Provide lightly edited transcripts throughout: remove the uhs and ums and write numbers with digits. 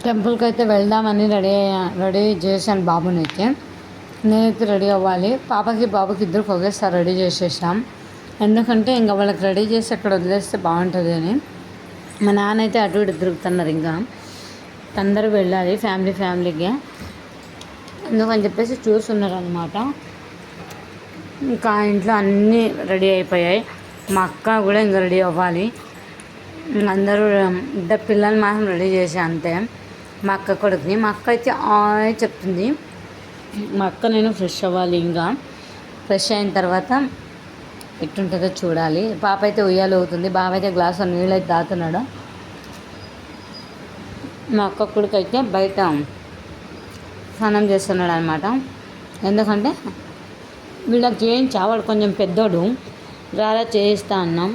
టెంపుల్కి అయితే వెళ్దామని రెడీ చేశాను బాబునైతే. నేనైతే రెడీ అవ్వాలి. పాపకి బాబుకి ఇద్దరికి ఒకేసారి రెడీ చేసేసాం. ఎందుకంటే ఇంకా వాళ్ళకి రెడీ చేసి అక్కడ వదిలేస్తే బాగుంటుంది అని. మా నాన్న అయితే అటు ఇటు తిరుగుతున్నారు. ఇంకా అందరూ వెళ్ళాలి ఫ్యామిలీకి, ఎందుకని చెప్పేసి చూస్తున్నారు అనమాట. ఇంకా ఇంట్లో అన్నీ రెడీ అయిపోయాయి. మా అక్క కూడా ఇంకా రెడీ అవ్వాలి. అందరూ ఇద్దరు పిల్లలు మాత్రం రెడీ చేసా అంతే. మా అక్క కొడుకుని, మా అక్క అయితే చెప్తుంది. మా అక్క నేను ఫ్రెష్ అవ్వాలి. ఇంకా ఫ్రెష్ అయిన తర్వాత ఎట్టుంటుందో చూడాలి. పాప అయితే ఉయ్యాలు అవుతుంది, బాబు అయితే గ్లాసు నీళ్ళు అయితే తాగుతున్నాడు. మా అక్క కొడుకు అయితే బయట స్నానం చేస్తున్నాడు అనమాట. ఎందుకంటే వీళ్ళకి చేయించా, వాడు కొంచెం పెద్దోడు, రారా చేయిస్తా అన్నాం.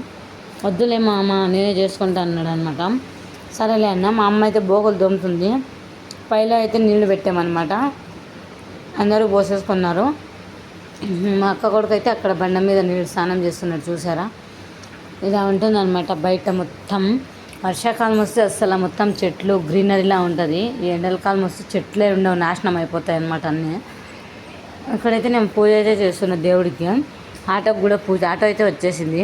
వద్దులే మా అమ్మ నేనే చేసుకుంటా అన్నాడు అనమాట. సరేలే అన్న. మా అమ్మ అయితే బోగులు దొమ్ముతుంది. పైలో అయితే నీళ్లు పెట్టామన్నమాట. అందరూ పోసేసుకున్నారు. మా అక్క కొడుకు అయితే అక్కడ బండ మీద నీళ్ళు స్నానం చేస్తున్నాడు, చూసారా. ఇలా ఉంటుందన్నమాట బయట మొత్తం. వర్షాకాలం వస్తే అసలు మొత్తం చెట్లు గ్రీనరీలా ఉంటుంది. ఈ ఎండలకాలం వస్తే చెట్లే ఉండవు, నాశనం అయిపోతాయి అన్నమాట అన్నీ. ఇక్కడైతే నేను పూజ అయితే చేస్తున్నా దేవుడికి. ఆటోకి కూడా పూజ, ఆటో అయితే వచ్చేసింది.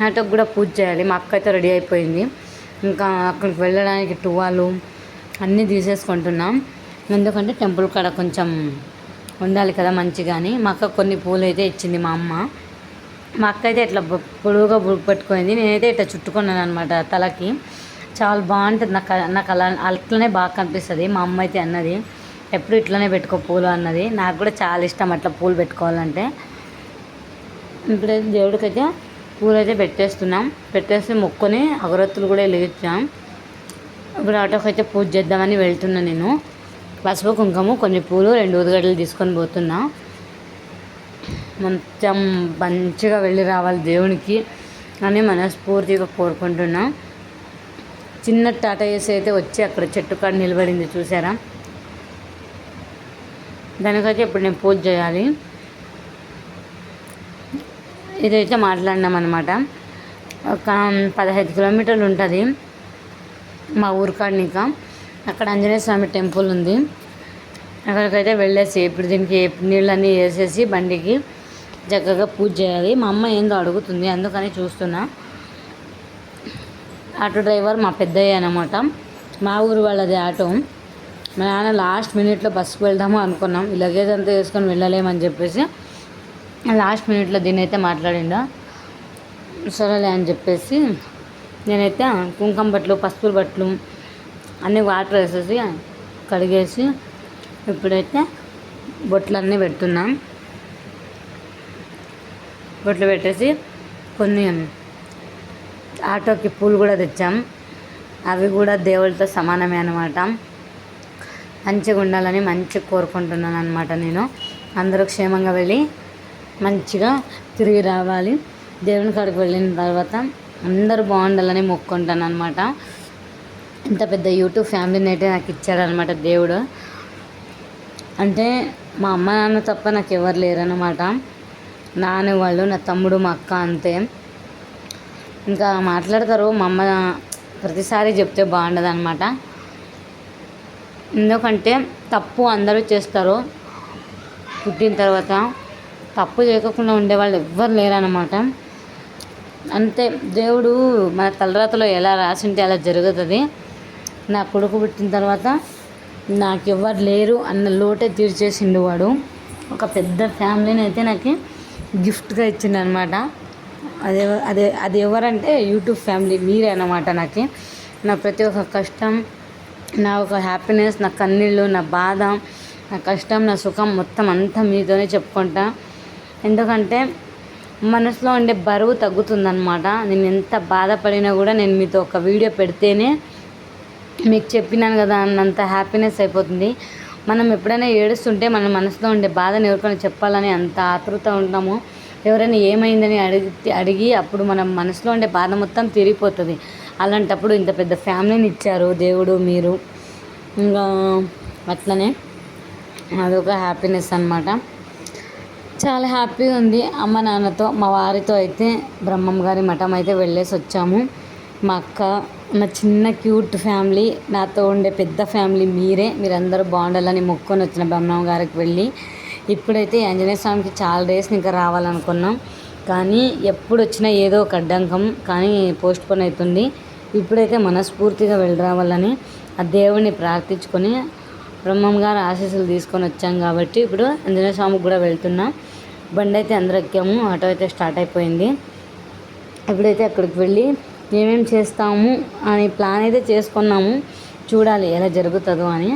ఆటోకి కూడా పూజ చేయాలి. మా అక్క అయితే రెడీ అయిపోయింది. ఇంకా అక్కడికి వెళ్ళడానికి టువాలు అన్నీ తీసేసుకుంటున్నాం. ఎందుకంటే టెంపుల్ కాడ కొంచెం ఉండాలి కదా మంచిగాని. మా అక్క కొన్ని పూలు అయితే ఇచ్చింది మా అమ్మ. మా అక్క అయితే ఇట్లా పొడుగుగా పెట్టుకుంది, నేనైతే ఇట్లా చుట్టుకున్నాను అనమాట తలకి. చాలా బాగుంటుంది. నాకు అలా అట్లనే బాగా కనిపిస్తుంది. మా అమ్మ అయితే అన్నది ఎప్పుడు ఇట్లనే పెట్టుకో పూలు అన్నది. నాకు కూడా చాలా ఇష్టం అట్లా పూలు పెట్టుకోవాలంటే. ఇప్పుడైతే దేవుడికైతే పూలు అయితే పెట్టేసి మొక్కుని అగరత్తులు కూడా వెలిగించాం. ఇప్పుడు ఆటోకి అయితే పూజ చేద్దామని వెళ్తున్నా నేను. పసుపు కుంకుమ కొన్ని పూలు 2 ఊదుగడ్డలు తీసుకొని పోతున్నా. మొత్తం మంచిగా వెళ్ళి రావాలి దేవునికి అని మనస్ఫూర్తిగా కోరుకుంటున్నా. చిన్న టాటా ఏసీ అయితే వచ్చి అక్కడ చెట్టు కాడ నిలబడింది, చూసారా. దానికైతే ఇప్పుడు నేను పూజ చేయాలి. ఇదైతే మాట్లాడినాం అనమాట. ఒక 15 కిలోమీటర్లు ఉంటుంది మా ఊరు కాడనిక. అక్కడ ఆంజనేయ స్వామి టెంపుల్ ఉంది. అక్కడికైతే వెళ్ళేసి ఇప్పుడు దీనికి నీళ్ళన్నీ వేసేసి బండికి చక్కగా పూజ చేయాలి. మా అమ్మ ఏందో అడుగుతుంది, అందుకని చూస్తున్నా. ఆటో డ్రైవర్ మా పెద్దయ్య అనమాట. మా ఊరు వాళ్ళది ఆటో. మా నాన్న లాస్ట్ మినిట్లో బస్సుకు వెళ్దాము అనుకున్నాం. ఈ లగేజ్ అంతా వేసుకొని వెళ్ళలేమని చెప్పేసి లాస్ట్ మినిట్లో దీని అయితే మాట్లాడిండా. సరేలే అని చెప్పేసి నేనైతే కుంకుమ బట్టలు, పసుపు బట్టలు అన్నీ వాటర్ వేసేసి కడిగేసి ఇప్పుడైతే బొట్లన్నీ పెడుతున్నాం. బొట్లు పెట్టేసి కొన్ని ఆటోకి పూలు కూడా తెచ్చాం. అవి కూడా దేవుడితో సమానమే అనమాట. మంచిగా ఉండాలని మంచిగా కోరుకుంటున్నాను అనమాట నేను. అందరూ క్షేమంగా వెళ్ళి మంచిగా తిరిగి రావాలి. దేవుని కాడికి వెళ్ళిన తర్వాత అందరూ బాగుండాలని మొక్కుంటాను అనమాట. ఇంత పెద్ద యూట్యూబ్ ఫ్యామిలీని అయితే నాకు ఇచ్చాడనమాట దేవుడు. అంటే మా అమ్మ నాన్న తప్ప నాకు ఎవరు లేరనమాట. నాన్న వాళ్ళు, నా తమ్ముడు, మా అక్క అంతే. ఇంకా మాట్లాడతారు మా అమ్మ ప్రతిసారి చెప్తే బాగుండదు అనమాట. ఎందుకంటే తప్పు అందరూ చేస్తారు. పుట్టిన తర్వాత తప్పు చేయకుండా ఉండేవాళ్ళు ఎవ్వరు లేరనమాట. అంతే, దేవుడు మన తలరాతలో ఎలా రాసింటే అలా జరుగుతుంది. నా కొడుకు పుట్టిన తర్వాత నాకెవ్వరు లేరు అన్న లోటే తీర్చేసిండు వాడు. ఒక పెద్ద ఫ్యామిలీని అయితే నాకు గిఫ్ట్గా ఇచ్చిండు అనమాట. అది ఎవరంటే యూట్యూబ్ ఫ్యామిలీ, మీరే అన్నమాట. నాకు నా ప్రతి ఒక్క కష్టం, నా ఒక హ్యాపీనెస్, నా కన్నీళ్ళు, నా బాధ, నా కష్టం, నా సుఖం మొత్తం అంతా మీతోనే చెప్పుకుంటా. ఎందుకంటే మనసులో ఉండే బరువు తగ్గుతుందన్నమాట. నేను ఎంత బాధపడినా కూడా నేను మీతో ఒక వీడియో పెడితేనే మీకు చెప్పినాను కదా అన్నంత హ్యాపీనెస్ అయిపోతుంది. మనం ఎప్పుడైనా ఏడుస్తుంటే మన మనసులో ఉండే బాధను ఎవరికైనా చెప్పాలని అంత ఆతృత ఉంటాము. ఎవరైనా ఏమైందని అడిగి అప్పుడు మనం మనసులో ఉండే బాధ మొత్తం తిరిగిపోతుంది. అలాంటప్పుడు ఇంత పెద్ద ఫ్యామిలీని ఇచ్చారు దేవుడు, మీరు. ఇంకా అట్లనే అదొక హ్యాపీనెస్ అన్నమాట. చాలా హ్యాపీగా ఉంది. అమ్మ నాన్నతో, మా వారితో అయితే బ్రహ్మం గారి మఠం అయితే వెళ్ళేసి వచ్చాము. మా అక్క, నా చిన్న క్యూట్ ఫ్యామిలీ, నాతో ఉండే పెద్ద ఫ్యామిలీ మీరందరూ బాగుండాలని మొక్కొని వచ్చిన బ్రహ్మం గారికి వెళ్ళి ఇప్పుడైతే ఆంజనేయ స్వామికి చాలా డేస్ ఇంకా రావాలనుకున్నాం, కానీ ఎప్పుడు వచ్చినా ఏదో ఒక అడ్డంకం కానీ పోస్ట్ పోన్ అవుతుంది. ఇప్పుడైతే మనస్ఫూర్తిగా వెళ్ళి రావాలని ఆ దేవుడిని ప్రార్థించుకొని బ్రహ్మం గారు ఆశీస్సులు తీసుకొని వచ్చాం కాబట్టి ఇప్పుడు ఆంజనేయ స్వామికి కూడా వెళ్తున్నాం. బండి అయితే అందరూ ఎక్కాము, ఆటో అయితే స్టార్ట్ అయిపోయింది. ఇప్పుడైతే అక్కడికి వెళ్ళి ఏమేమి చేస్తాము అని ప్లాన్ అయితే చేసుకున్నాము, చూడాలి ఎలా జరుగుతుందో అని.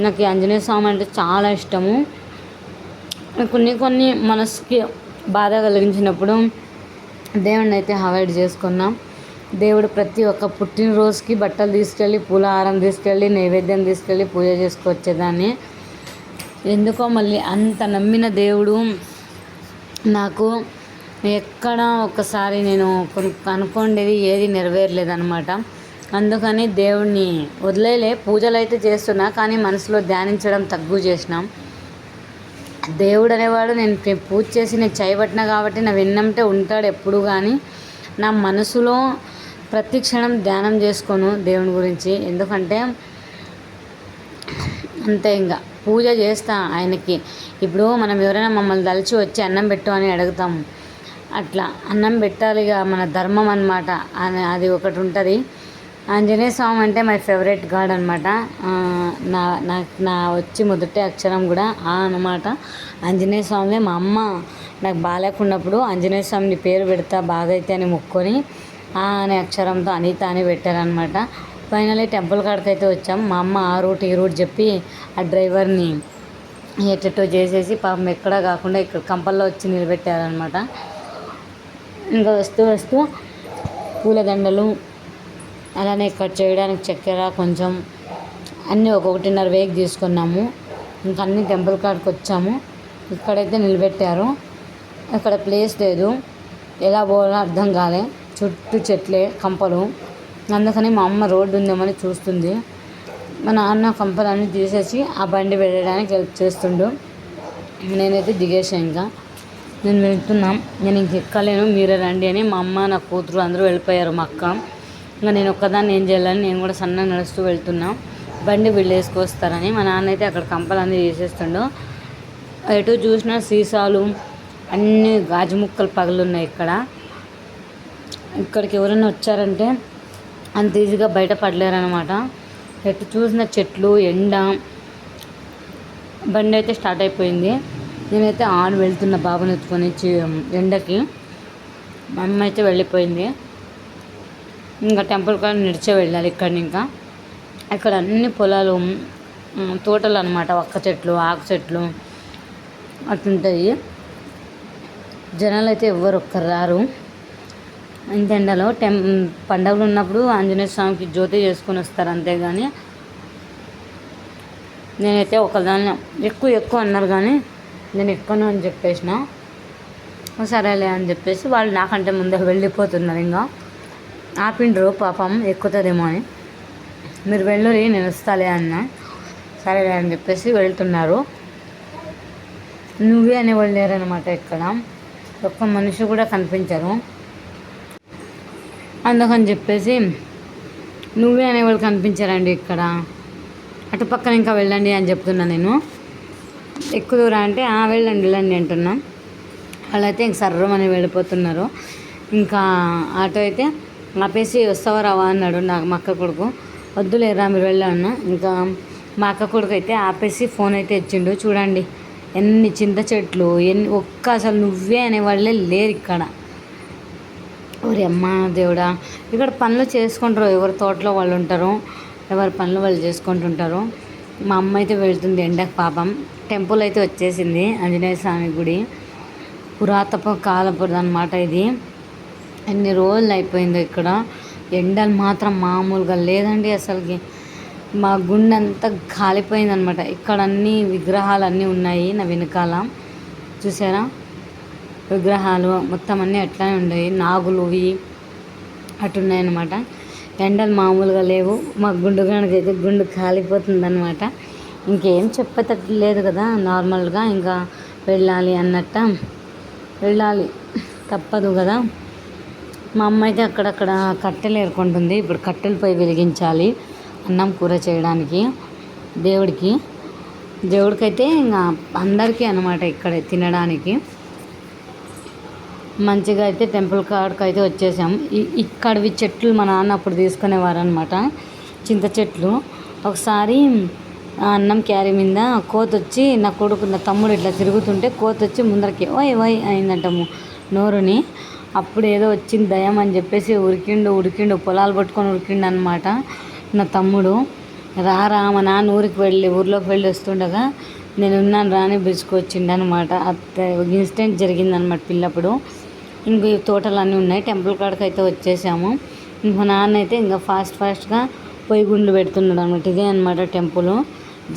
నాకు ఆంజనేయ స్వామి అంటే చాలా ఇష్టము. కొన్ని మనసుకి బాధ కలిగించినప్పుడు దేవుడిని అయితే అవాయిడ్ చేసుకున్నాం. దేవుడు ప్రతి ఒక్క పుట్టినరోజుకి బట్టలు తీసుకెళ్ళి, పూలహారం తీసుకెళ్ళి, నైవేద్యం తీసుకెళ్ళి పూజ చేసుకొచ్చేదాన్ని. ఎందుకో మళ్ళీ అంత నమ్మిన దేవుడు నాకు ఎక్కడ ఒక్కసారి నేను అనుకోండేది ఏది నెరవేరలేదన్నమాట. అందుకని దేవుడిని వదిలేలే, పూజలు అయితే చేస్తున్నా కానీ మనసులో ధ్యానించడం తగ్గు చేసినాం. దేవుడు అనేవాడు నేను పూజ చేసి నేను చేయబట్టినా కాబట్టి నా విన్నంటే ఉంటాడు ఎప్పుడు, కానీ నా మనసులో ప్రతి క్షణం ధ్యానం చేసుకోను దేవుని గురించి. ఎందుకంటే అంతే, ఇంకా పూజ చేస్తా ఆయనకి. ఇప్పుడు మనం ఎవరైనా మమ్మల్ని దలిచి వచ్చి అన్నం పెట్టు అని అడుగుతాము, అట్లా అన్నం పెట్టాలిగా, మన ధర్మం అన్నమాట. అది ఒకటి ఉంటుంది. ఆంజనేయ స్వామి అంటే మై ఫేవరెట్ గాడ్ అనమాట. నా వచ్చి మొదటి అక్షరం కూడా ఆ అన్నమాట, ఆంజనేయ స్వామి. మా అమ్మ నాకు బాగాలేకున్నప్పుడు ఆంజనేయ స్వామిని పేరు పెడతా బాగైతే అని మొక్కొని ఆ అనే అక్షరంతో అనిత అని పెట్టారనమాట. ఫైనల్లీ టెంపుల్ కాడికి అయితే వచ్చాం. మా అమ్మ ఆ రూట్ ఈ రూట్ చెప్పి ఆ డ్రైవర్ని ఎట్టో చేసేసి పాపం ఎక్కడా కాకుండా ఇక్కడ కంపల్లో వచ్చి నిలబెట్టారనమాట. ఇంకా వస్తూ పూలదండలు, అలానే కట్ చేయడానికి చక్కెర కొంచెం అన్నీ 1:30 వేకి తీసుకున్నాము. ఇంకా అన్ని టెంపుల్ కాడికి వచ్చాము. ఇక్కడైతే నిలబెట్టారు. ఇక్కడ ప్లేస్ లేదు, ఎలా పోవాలో అర్థం కాలే, చుట్టూ చెట్లే కంపలు. అందుకని మా అమ్మ రోడ్డు ఉందేమని చూస్తుంది. మా నాన్న కంపలన్నీ తీసేసి ఆ బండి వెళ్ళడానికి హెల్ప్ చేస్తుండు. నేనైతే దిగేసాను. ఇంకా నేను వెళ్తున్నాం, నేను ఇంక ఎక్కలేను, మీరే రండి అని మా అమ్మ నా కూతురు అందరూ వెళ్ళిపోయారు. మా అక్క ఇంకా నేను ఒక్కదాన్ని ఏం చేయాలని నేను కూడా సన్నగా నడుస్తూ వెళ్తున్నా, బండి వీళ్ళు వేసుకొస్తారని. మా నాన్న అయితే అక్కడ కంపలన్నీ తీసేస్తుండు. ఎటు చూసినా సీసాలు అన్నీ గాజు ముక్కలు పగులున్నాయి. ఇక్కడికి ఎవరైనా వచ్చారంటే అంత ఈజీగా బయటపడలేరనమాట. ఎటు చూసిన చెట్లు, ఎండ. బండి అయితే స్టార్ట్ అయిపోయింది. నేనైతే ఆడు వెళ్తున్న బాబుని ఎత్తుకొని ఎండకి. మా అమ్మ అయితే వెళ్ళిపోయింది. ఇంకా టెంపుల్ కాడ నడిచే వెళ్ళాలి ఇక్కడిని. ఇక్కడ అన్ని పొలాలు, తోటలు అనమాట, ఒక్క చెట్లు, ఆకు చెట్లు అట్లుంటాయి. జనాలు అయితే ఎవ్వరు ఒక్కరు రారు ఇంత ఎండలో. పండుగలు ఉన్నప్పుడు ఆంజనేయ స్వామికి జ్యోతి చేసుకొని వస్తారు, అంతేగాని నేనైతే ఒకదాన్ని ఎక్కువ అన్నారు కానీ నేను ఎక్కను అని చెప్పేసిన. సరేలే అని చెప్పేసి వాళ్ళు నాకంటే ముందే వెళ్ళిపోతున్నారు. ఇంకా ఆపిండ్రు పాపం, ఎక్కుతుందేమో అని. మీరు వెళ్ళురి నేను వస్తాలే అన్న. సరేలే అని చెప్పేసి వెళ్తున్నారు. నువ్వే అనేవాళ్ళు లేరనమాట ఇక్కడ, ఒక్క మనిషి కూడా కనిపించరు. అందుకని చెప్పేసి నువ్వే అనేవాళ్ళు కనిపించారండి ఇక్కడ, అటు పక్కన ఇంకా వెళ్ళండి అని చెప్తున్నా నేను. ఎక్కువ దూరం అంటే వెళ్ళండి అంటున్నా. వాళ్ళైతే ఇంక సర్రమని వెళ్ళిపోతున్నారు. ఇంకా ఆటో అయితే ఆపేసి వస్తావా రావా అన్నాడు నాకు మా అక్క కొడుకు. వద్దులేరా మీరు వెళ్ళాను. ఇంకా మా అక్క కొడుకు అయితే ఆపేసి ఫోన్ అయితే ఇచ్చిండు. చూడండి ఎన్ని చింత చెట్లు, అసలు నువ్వే అనేవాళ్ళే లేరు ఇక్కడ. ఓరి అమ్మ దేవుడా, ఇక్కడ పనులు చేసుకుంటారు, ఎవరి తోటలో వాళ్ళు ఉంటారు, ఎవరి పనులు వాళ్ళు చేసుకుంటుంటారు. మా అమ్మ అయితే వెళ్తుంది ఎండకు పాపం. టెంపుల్ అయితే వచ్చేసింది, ఆంజనేయ స్వామి గుడి. పురాతన కాలపుది అనమాట ఇది. ఎన్ని రోజులు అయిపోయిందో ఇక్కడ. ఎండలు మాత్రం మామూలుగా లేదండి అసలుకి. మా గుండె అంతా కాలిపోయింది అనమాట. ఇక్కడ అన్ని విగ్రహాలు అన్నీ ఉన్నాయి నా వెనకాల, చూసారా విగ్రహాలు మొత్తం అన్నీ అట్లానే ఉన్నాయి. నాగులువి అటున్నాయన్నమాట. ఎండలు మామూలుగా లేవు. మా గుండుగానికైతే గుండు కాలిపోతుంది అనమాట. ఇంకేం చెప్పేటట్టు లేదు కదా, నార్మల్గా ఇంకా వెళ్ళాలి అన్నట్ట వెళ్ళాలి, తప్పదు కదా. మా అమ్మ అయితే అక్కడక్కడ కట్టెలు ఏరుకుంటుంది. ఇప్పుడు కట్టెలు పొయ్యి వెలిగించాలి అన్నం కూర చేయడానికి. దేవుడికి దేవుడికైతే ఇంకా అందరికీ అనమాట ఇక్కడ తినడానికి. మంచిగా అయితే టెంపుల్ కాడికి అయితే వచ్చేసాం. ఇక్కడవి చెట్లు మా నాన్న అప్పుడు తీసుకునేవారు అనమాట, చింత చెట్లు. ఒకసారి అన్నం క్యారీ మీద కోత వచ్చి నా కొడుకు నా తమ్ముడు ఇట్లా తిరుగుతుంటే కోత వచ్చి ముందరకి ఓయ్ ఓయ్ అయిందంట నోరుని. అప్పుడు ఏదో వచ్చింది దయం అని చెప్పేసి ఉరికిండు పొలాలు పట్టుకొని ఉరికిండు అనమాట నా తమ్ముడు. రారా మా నాన్న ఊర్లోకి వెళ్ళి వస్తుండగా నేను ఉన్నాను రాని పిలుచుకొచ్చిండు అనమాట. ఇన్సిడెంట్ జరిగిందనమాట పిల్లప్పుడు. ఇంక ఈ తోటలు అన్నీ ఉన్నాయి. టెంపుల్ కాడికి అయితే వచ్చేసాము. మా నాన్న అయితే ఇంకా ఫాస్ట్గా పొయ్యి గుండ్లు పెడుతున్నాడు అనమాట. ఇదే అనమాట టెంపుల్.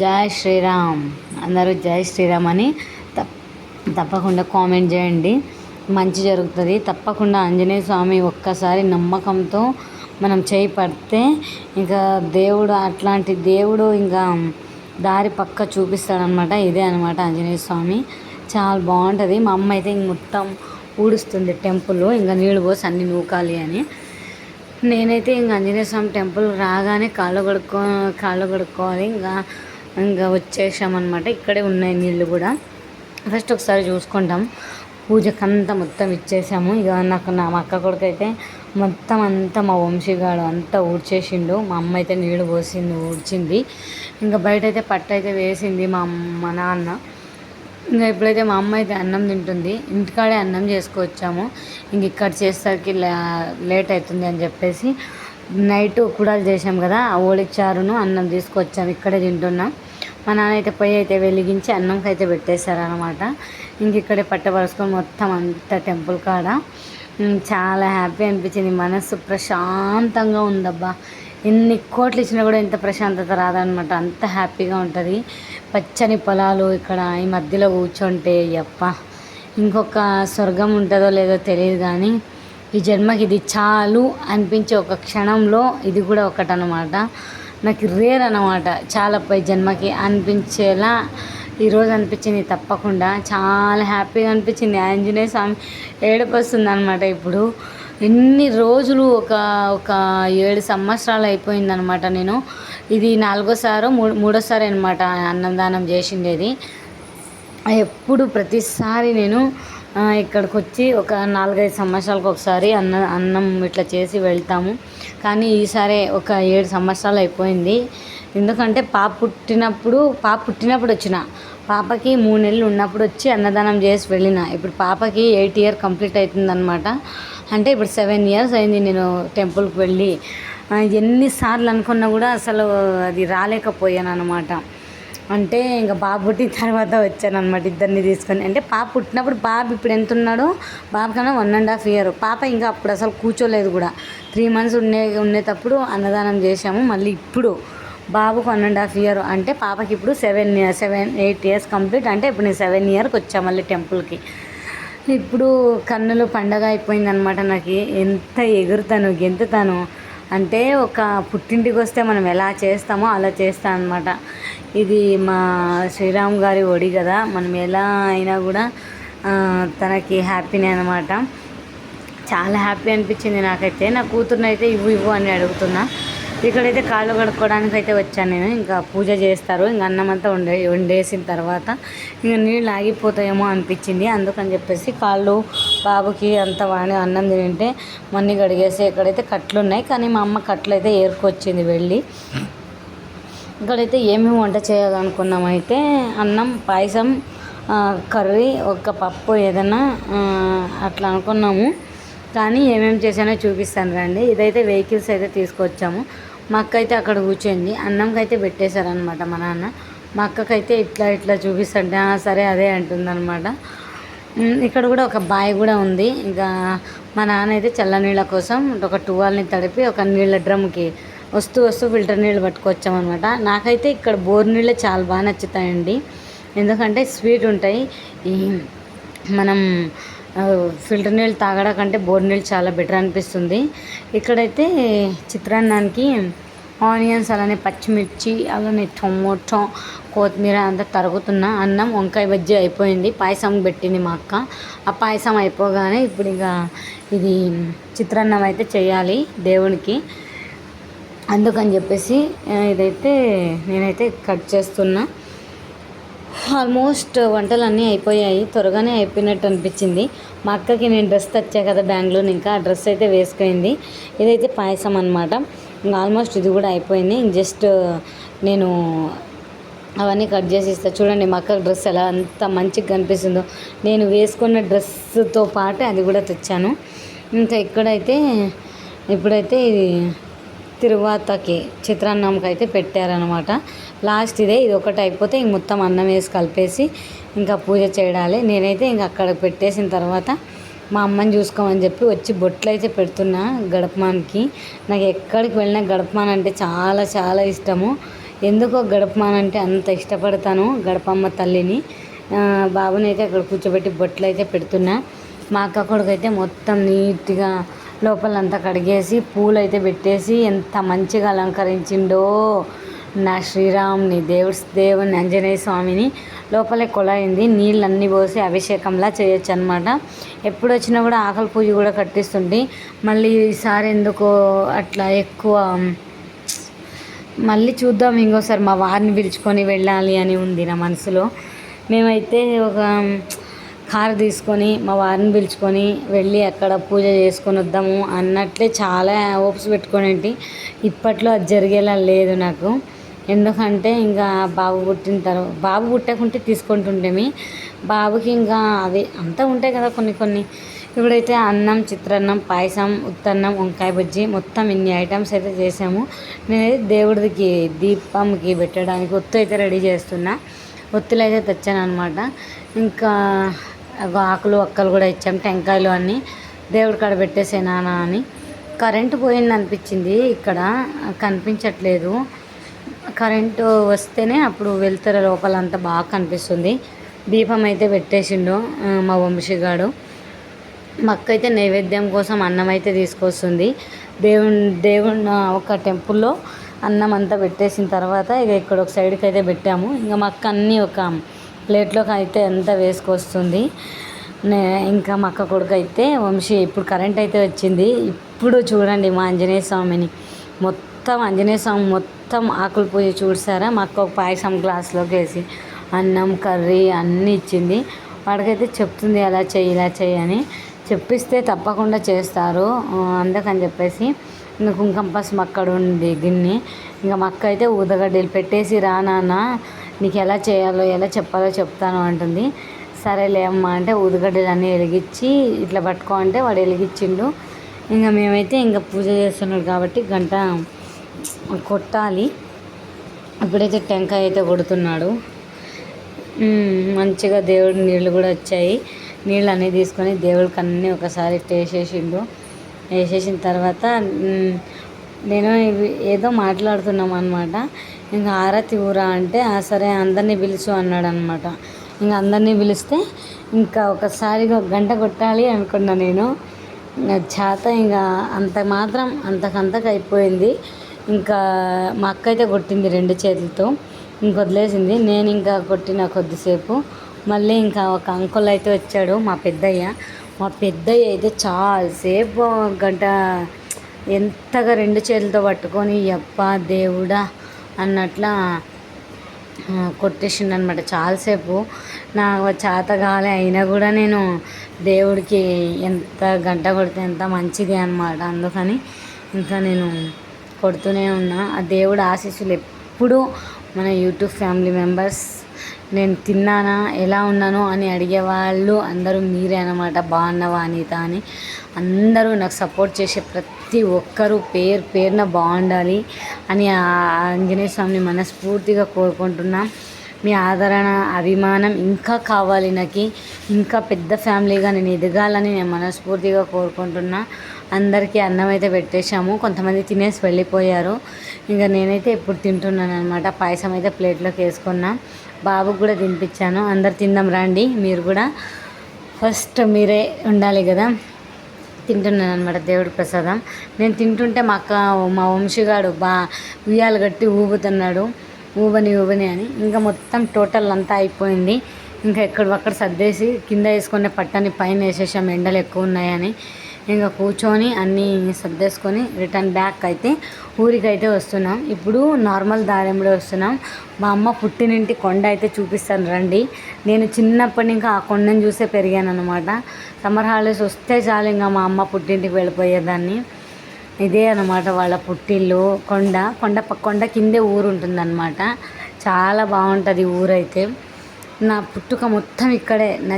జై శ్రీరామ్, అందరూ జై శ్రీరామ్ అని తప్పకుండా కామెంట్ చేయండి. మంచి జరుగుతుంది తప్పకుండా. ఆంజనేయ స్వామి ఒక్కసారి నమ్మకంతో మనం చేయి పడితే ఇంకా దేవుడు అట్లాంటి దేవుడు ఇంకా దారి పక్క చూపిస్తాడనమాట. ఇదే అనమాట ఆంజనేయ స్వామి. చాలా బాగుంటుంది. మా అమ్మ అయితే ఇంక మొత్తం ఊడుస్తుంది టెంపుల్, ఇంకా నీళ్ళు పోసి అన్నీ నూకాలి అని. నేనైతే ఇంక ఆంజనేయ స్వామి టెంపుల్ రాగానే కాళ్ళు కడుక్కోవాలి. ఇంకా వచ్చేసామన్నమాట. ఇక్కడే ఉన్నాయి నీళ్ళు కూడా. ఫస్ట్ ఒకసారి చూసుకుంటాం. పూజకంతా మొత్తం ఇచ్చేసాము. ఇక మా అక్క కొడుకు అయితే మొత్తం అంతా మా వంశీగాడు అంతా ఊడ్చేసిండు. మా అమ్మ అయితే నీళ్ళు పోసింది, ఊడ్చింది. ఇంకా బయట అయితే పట్టు అయితే వేసింది మా నాన్న. ఇంకా ఇప్పుడైతే మా అమ్మ అయితే అన్నం తింటుంది. ఇంటికాడే అన్నం చేసుకొచ్చాము. ఇంక ఇక్కడ చేసేసరికి లేట్ అవుతుంది అని చెప్పేసి నైట్ కుడాలు చేసాం కదా, ఆ ఓడిచారును అన్నం తీసుకొచ్చాము. ఇక్కడే తింటున్నాం. మా నాన్న అయితే పొయ్యి అయితే వెలిగించి అన్నంకి అయితే పెట్టేశారనమాట. ఇంక ఇక్కడే పట్టపరుచుకొని మొత్తం అంతా టెంపుల్ కాడ చాలా హ్యాపీ అనిపించింది. మనసు ప్రశాంతంగా ఉందబ్బా. ఎన్ని కోట్లు ఇచ్చినా కూడా ఎంత ప్రశాంతత రాదనమాట. అంత హ్యాపీగా ఉంటుంది. పచ్చని పొలాలు ఇక్కడ ఈ మధ్యలో కూర్చుంటే యప్ప ఇంకొక స్వర్గం ఉంటుందో లేదో తెలియదు, కానీ ఈ జన్మకి ఇది చాలు అనిపించే ఒక క్షణంలో ఇది కూడా ఒకటనమాట. నాకు రేర్ అనమాట. చాలా పై జన్మకి అనిపించేలా ఈరోజు అనిపించింది. తప్పకుండా చాలా హ్యాపీగా అనిపించింది. ఆంజనేయ స్వామి ఏడుపు వస్తుంది అనమాట. ఇప్పుడు ఎన్ని రోజులు ఒక 7 సంవత్సరాలు అయిపోయిందనమాట. నేను ఇది 4సారో మూడోసారి అనమాట అన్నదానం చేసిండేది. ఎప్పుడు ప్రతిసారి నేను ఇక్కడికి వచ్చి ఒక 4-5 సంవత్సరాలకు ఒకసారి అన్నం ఇట్లా చేసి వెళ్తాము. కానీ ఈసారి ఒక 7 సంవత్సరాలు అయిపోయింది. ఎందుకంటే పాప పుట్టినప్పుడు వచ్చిన, పాపకి 3 నెలలు ఉన్నప్పుడు వచ్చి అన్నదానం చేసి వెళ్ళిన. ఇప్పుడు పాపకి 8 years కంప్లీట్ అవుతుందన్నమాట. అంటే ఇప్పుడు 7 years అయింది నేను టెంపుల్కి వెళ్ళి. ఎన్నిసార్లు అనుకున్నా కూడా అసలు అది రాలేకపోయాను అనమాట. అంటే ఇంకా బాబు పుట్టిన తర్వాత వచ్చాను అనమాట ఇద్దరిని తీసుకొని. అంటే పాప పుట్టినప్పుడు బాబు ఇప్పుడు ఎంత ఉన్నాడో బాబు కన్నా 1.5 years. పాప ఇంకా అప్పుడు అసలు కూర్చోలేదు కూడా. 3 months ఉండేటప్పుడు అన్నదానం చేశాము. మళ్ళీ ఇప్పుడు బాబుకు 1.5 years. అంటే పాపకి ఇప్పుడు 7-8 years కంప్లీట్. అంటే ఇప్పుడు నేను 7 yearsకి వచ్చాను మళ్ళీ టెంపుల్కి. ఇప్పుడు కన్నులు పండగ అయిపోయిందనమాట. నాకు ఎంత ఎగురుతాను గెంతుతాను అంటే ఒక పుట్టింటికి వస్తే మనం ఎలా చేస్తామో అలా చేస్తాను అనమాట. ఇది మా శ్రీరామ్ గారి ఒడి కదా, మనం ఎలా అయినా కూడా తనకి హ్యాపీనే అనమాట. చాలా హ్యాపీ అనిపించింది నాకైతే. నా కూతురుని అయితే ఇవ్వు అని అడుగుతున్నా. ఇక్కడైతే కాళ్ళు కడుక్కోవడానికి అయితే వచ్చాను నేను. ఇంకా పూజ చేస్తారు. ఇంకా అన్నం అంతా వండేసిన తర్వాత ఇంకా నీళ్ళు ఆగిపోతాయేమో అనిపించింది. అందుకని చెప్పేసి కాళ్ళు బాబుకి అంత వాడి అన్నం తింటే మన్ని కడిగేసి ఇక్కడైతే కట్లు ఉన్నాయి. కానీ మా అమ్మ కట్లు అయితే ఏరుకొచ్చింది వెళ్ళి. ఇక్కడైతే ఏమేమి వంట చేయాలనుకున్నామైతే అన్నం, పాయసం, కర్రీ, ఒక పప్పు ఏదైనా అట్లా అనుకున్నాము. కానీ ఏమేమి చేశానో చూపిస్తాను రండి. ఇదైతే వెహికల్స్ అయితే తీసుకొచ్చాము. మా అక్క అయితే అక్కడ కూర్చోంది. అన్నంకి అయితే పెట్టేశారనమాట మా నాన్న. మా అక్కకైతే ఇట్లా చూపిస్తుంటే సరే అదే అంటుందన్నమాట. ఇక్కడ కూడా ఒక బావి కూడా ఉంది. ఇంకా మా నాన్న అయితే చల్లనీళ్ళ కోసం ఒక టువాల్ని తడిపి ఒక నీళ్ళ డ్రమ్కి వస్తూ ఫిల్టర్ నీళ్ళు పట్టుకొచ్చామన్నమాట. నాకైతే ఇక్కడ బోర్ నీళ్ళే చాలా బాగా నచ్చుతాయండి. ఎందుకంటే స్వీట్ ఉంటాయి. మనం ఫిల్టర్ నీళ్ళు తాగడం కంటే బోర్ నీళ్ళు చాలా బెటర్ అనిపిస్తుంది. ఇక్కడైతే చిత్రాన్నానికి ఆనియన్స్ అలానే పచ్చిమిర్చి అలానే టొమాటో కొత్తిమీర అంతా తరుగుతున్న అన్నం వంకాయ బజ్జీ అయిపోయింది. పాయసం పెట్టింది మా అక్క. ఆ పాయసం అయిపోగానే ఇప్పుడు ఇక ఇది చిత్రాన్నం అయితే చేయాలి దేవునికి. అందుకని చెప్పేసి ఇదైతే నేనైతే కట్ చేస్తున్నా. ఆల్మోస్ట్ వంటలు అన్నీ అయిపోయాయి. త్వరగానే అయిపోయినట్టు అనిపించింది. మా అక్కకి నేను డ్రెస్ తెచ్చా కదా బెంగళూరు, ఇంకా ఆ డ్రెస్ అయితే వేసుకుంది. ఇదైతే పాయసం అనమాట. ఇంకా ఆల్మోస్ట్ ఇది కూడా అయిపోయింది. జస్ట్ నేను అవన్నీ కట్ చేసి ఇస్తాను. చూడండి మా అక్క డ్రెస్ ఎలా అంత మంచిగా కనిపిస్తుందో. నేను వేసుకున్న డ్రెస్తో పాటు అది కూడా తెచ్చాను. ఇంకా ఇప్పుడైతే ఇది తిరువాతకి చిత్రాన్నంకి అయితే పెట్టారనమాట. లాస్ట్ ఇది ఒకటి అయిపోతే ఇంక మొత్తం అన్నం వేసి కలిపేసి ఇంకా పూజ చేయాలి. నేనైతే ఇంక అక్కడ పెట్టేసిన తర్వాత మా అమ్మని చూసుకోమని చెప్పి వచ్చి బొట్లు అయితే పెడుతున్నా గడపమానికి. నాకు ఎక్కడికి వెళ్ళినా గడపమాన్ అంటే చాలా చాలా ఇష్టము. ఎందుకో గడపమాన్ అంటే అంత ఇష్టపడతాను. గడపమ్మ తల్లిని బాబుని అయితే అక్కడ కూర్చోబెట్టి బొట్లు అయితే పెడుతున్నా. మా అక్క కొడుకైతే మొత్తం నీట్గా లోపలంతా కడిగేసి పూలు అయితే పెట్టేసి ఎంత మంచిగా అలంకరించిండో నా శ్రీరాముని దేవుని ఆంజనేయ స్వామిని. లోపలే కొలయింది, నీళ్ళన్నీ పోసి అభిషేకంలా చేయొచ్చు అనమాట. ఎప్పుడు వచ్చినా కూడా ఆకలి పూజ కూడా కట్టిస్తుంటే మళ్ళీ ఈసారి ఎందుకో అట్లా ఎక్కువ మళ్ళీ చూద్దాం ఇంకోసారి మా వారిని పిలుచుకొని వెళ్ళాలి అని ఉంది నా మనసులో. మేమైతే ఒక కారు తీసుకొని మా వారిని పిలుచుకొని వెళ్ళి అక్కడ పూజ చేసుకొని వద్దాము అన్నట్లే చాలా హోప్స్ పెట్టుకొని ఇప్పట్లో అది జరిగేలా లేదు నాకు. ఎందుకంటే ఇంకా బాబు పుట్టకుంటే తీసుకుంటుంటేమి, బాబుకి ఇంకా అవి అంతా ఉంటాయి కదా కొన్ని. ఇప్పుడైతే అన్నం, చిత్రాన్నం, పాయసం, ఉత్తన్నం, వంకాయ బజ్జీ మొత్తం ఇన్ని ఐటమ్స్ అయితే చేసాము. నేనైతే దేవుడికి దీపంకి పెట్టడానికి ఒత్తు అయితే రెడీ చేస్తున్నా. ఒత్తులు అయితే తెచ్చాను అనమాట. ఇంకా ఆకులు ఒక్కలు కూడా ఇచ్చాము, టెంకాయలు అన్నీ దేవుడి కాడ పెట్టేసేనా అని. కరెంటు పోయింది అనిపించింది, ఇక్కడ కనిపించట్లేదు. కరెంటు వస్తేనే అప్పుడు వెళ్తారు లోపలంతా బాగా కనిపిస్తుంది. దీపం అయితే పెట్టేసిండు మా వంశీగాడు. మా అక్క అయితే నైవేద్యం కోసం అన్నం అయితే తీసుకొస్తుంది. దేవుని ఒక టెంపుల్లో అన్నం అంతా పెట్టేసిన తర్వాత ఇక ఇక్కడ ఒక సైడ్కి అయితే పెట్టాము. ఇంకా మా అక్క అన్నీ ఒక ప్లేట్లోకి అయితే అంతా వేసుకొస్తుంది. ఇంకా మా అక్క కొడుకు అయితే వంశీ ఇప్పుడు కరెంట్ అయితే వచ్చింది. ఇప్పుడు చూడండి మా ఆంజనేయ స్వామిని మొత్తం ఆంజనేయ స్వామి మొత్తం ఆకుల పూజ చూసారా. మా అక్క ఒక పాయసం గ్లాస్లోకి వేసి అన్నం, కర్రీ అన్నీ ఇచ్చింది. వాడికైతే చెప్తుంది అలా చెయ్యి ఇలా చెయ్యి అని. చెప్పిస్తే తప్పకుండా చేస్తారు. అందుకని చెప్పేసి ఇంకా కుంకుమ పసుపు అక్కడ ఉంది గిన్నె. ఇంకా మా అక్క అయితే ఊదగడ్డలు పెట్టేసి రా నాన్న నీకు ఎలా చేయాలో ఎలా చెప్పాలో చెప్తాను అంటుంది. సరేలే అమ్మ అంటే ఊదగడ్డలు అన్నీ వెలిగించి ఇట్లా పట్టుకో అంటే వాడు వెలిగించిండు. ఇంకా మేమైతే ఇంకా పూజ చేస్తున్నాడు కాబట్టి గంట కొట్టాలి. ఇప్పుడైతే టెంకాయ అయితే కొడుతున్నాడు. మంచిగా దేవుడి నీళ్ళు కూడా వచ్చాయి. నీళ్ళు అన్నీ తీసుకొని దేవుడికి అన్నీ ఒకసారి వేసేసిన తర్వాత నేను ఏదో మాట్లాడుతున్నాం అనమాట. ఇంకా ఆరతి ఊరా అంటే సరే అందరినీ పిలుచు అన్నాడు అనమాట. ఇంకా అందరినీ పిలిస్తే ఇంకా ఒకసారిగా ఒక గంట కొట్టాలి అనుకున్నా నేను. చేత ఇంకా అంతకంతకు అయిపోయింది. ఇంకా మా అక్క అయితే కొట్టింది 2 చేతులతో, ఇంక వదిలేసింది. నేను ఇంకా కొట్టిన కొద్దిసేపు మళ్ళీ ఇంకా ఒక అంకుల్ అయితే వచ్చాడు, మా పెద్దయ్య అయితే చాలాసేపు గంట ఎంతగా 2 చేతులతో పట్టుకొని యప్పా దేవుడా అన్నట్లా కొట్టేసిండు అనమాట. చాలాసేపు నాకు చేత కాలే, అయినా కూడా నేను దేవుడికి ఎంత గంట కొడితే ఎంత మంచిది అనమాట. అందుకని ఇంకా నేను కొడుతూనే ఉన్నా. ఆ దేవుడు ఆశీస్సులు ఎప్పుడూ మన యూట్యూబ్ ఫ్యామిలీ మెంబర్స్, నేను తిన్నానా ఎలా ఉన్నాను అని అడిగేవాళ్ళు అందరూ మీరే అనమాట. బాగున్నావా అనిత అని అందరూ నాకు సపోర్ట్ చేసే ప్రతి ఒక్కరూ పేరున బాగుండాలి అని ఆంజనేయ స్వామిని మనస్ఫూర్తిగా కోరుకుంటున్నా. మీ ఆదరణ, అభిమానం ఇంకా కావాలి నాకు. ఇంకా పెద్ద ఫ్యామిలీగా నేను ఎదగాలని నేను మనస్ఫూర్తిగా కోరుకుంటున్నా. అందరికీ అన్నం అయితే పెట్టేశాము. కొంతమంది తినేసి వెళ్ళిపోయారు. ఇంకా నేనైతే ఇప్పుడు తింటున్నాను అనమాట. పాయసం అయితే ప్లేట్లోకి వేసుకున్నా, బాబుకి కూడా తినిపించాను. అందరు తిందాం రండి, మీరు కూడా ఫస్ట్ మీరే ఉండాలి కదా. తింటున్నాను అనమాట దేవుడి ప్రసాదం. నేను తింటుంటే మా వంశీగాడు ఉయ్యాలు కట్టి ఊగుతున్నాడు, ఊబని అని. ఇంకా మొత్తం టోటల్ అంతా అయిపోయింది. ఇంకా ఎక్కడక్కడ సర్దేసి కింద వేసుకునే పట్టని పైన వేసేసాం, ఎండలు ఎక్కువ ఉన్నాయని. ఇంకా కూర్చొని అన్నీ సర్దేసుకొని రిటర్న్ బ్యాక్ అయితే ఊరికైతే వస్తున్నాం. ఇప్పుడు నార్మల్ దారిలో వస్తున్నాం. మా అమ్మ పుట్టినింటి కొండ అయితే చూపిస్తాను రండి. నేను చిన్నప్పటి ఇంకా ఆ కొండను చూసే పెరిగాను అనమాట. సమ్మర్ హాలిడేస్ వస్తే చాలు ఇంకా మా అమ్మ పుట్టింటికి వెళ్ళిపోయేదాన్ని. ఇదే అనమాట వాళ్ళ పుట్టిల్లు. కొండ కిందే ఊరు ఉంటుందన్నమాట. చాలా బాగుంటుంది ఊరైతే. నా పుట్టుక మొత్తం ఇక్కడే, నా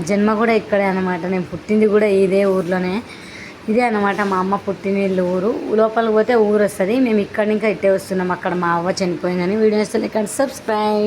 జన్మ కూడా ఇక్కడే అనమాట. నేను పుట్టింది కూడా ఇదే ఊర్లోనే. ఇదే అనమాట మా అమ్మ పుట్టినిల్లు ఊరు. లోపలికి పోతే ఊరు వస్తుంది. మేము ఇక్కడి ఇంకా ఇట్టే వస్తున్నాం. అక్కడ మా అవ్వ చనిపోయిందని. వీడియో వస్తుంది. ఇక్కడ సబ్స్క్రైబ్.